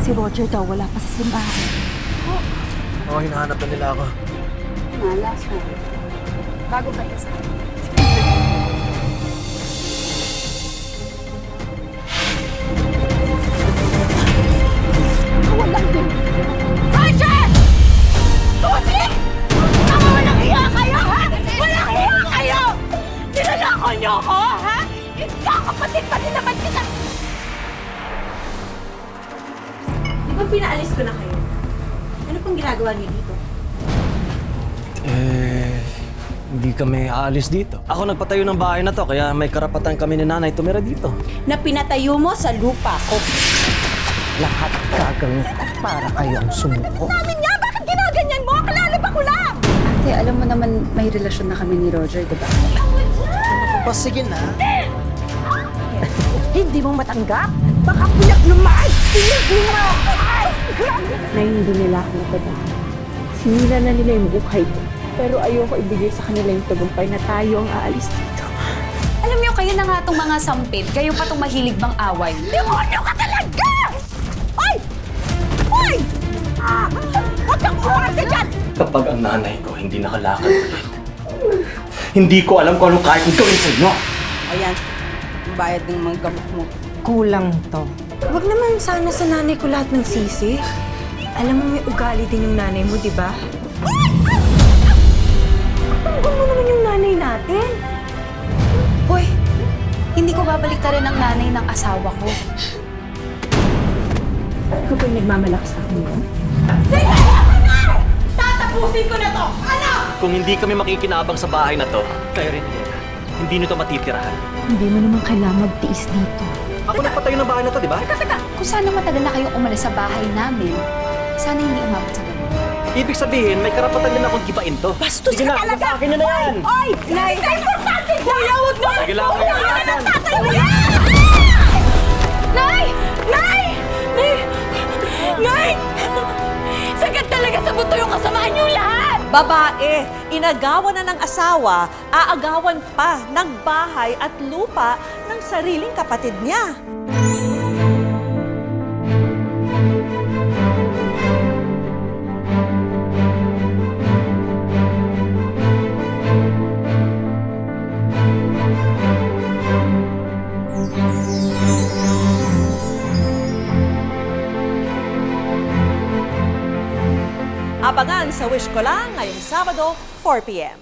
Si Roger daw wala pa sa simbahan. Oo, hinahanap na nila ako. Malas na. Bago ka sa walang din. Roger! Susi! Tama, walang hiya kayo, ha? Walang hiya kayo! Nilalako niyo ako, ha? Ikakapatid pa din naman kita! Di ba pinaalis ko na kayo? Ano pong ginagawa niyo dito? Hindi kami aalis dito. Ako nagpatayo ng bahay na to, kaya may karapatan kami ni nanay tumira dito. Na pinatayo mo sa lupa ko. Lahat gagawin ko para kayong sumuko. Namin nga! Bakit ginaganyan mo? Kalala ba ko lang? Ate, alam mo naman may relasyon na kami ni Roger, di ba? Sige na. Hindi mo matanggap? Baka puyak naman! Hindi mo! Na hindi nila ako natagahan. Sinila na nila yung buhay ko. Pero ayoko ibigay sa kanila yung tagumpay na tayo ang aalis dito. Alam niyo, kayo na nga itong mga sampid. Kayo pa itong mahilig bang away. Demonyo ka talaga! Ay! Ay! Huwag kang umarte dyan! Kapag ang nanay ko hindi nakalakad ulit, hindi ko alam kung anong kaya kong gawin sa inyo. Ayan, ang bayad ng mga gamot mo. Kulang to. Huwag naman sana sa nanay ko lahat ng sisi. Alam mo, may ugali din yung nanay mo, di ba? Tanggol mo naman yung nanay natin. Hoy, hindi ko babalik rin ang nanay ng asawa ko. Ikaw ba yung nagmamalak sa akin yun? Tatapusin ko na to! Ano? Kung hindi kami makikinabang sa bahay na to, kayo rin yan. Hindi nito matitirahan. Hindi mo naman kailangan magtiis dito. Ako nagpatayo ng bahay na to, di ba? Kung sana matagal na kayong umalis sa bahay namin, sana hindi umabot sa ganun. Ibig sabihin, may karapatan din akong gibain to. Bastos Sige ka na, talaga! sa akin na yan! Ay! Nay! Importante ka! Kuya, huwag na! Sige lang, kuya. Kuya, ng tatay mo yan! Nay! Nay! Nay! Nay! Sagad talaga sa buto yung kasamaan niyo lahat! Babae, inagawan na ng asawa, aagawan pa ng bahay at lupa ng sariling kapatid niya. Abangan sa Wish Ko Lang ngayong Sabado, 4 p.m.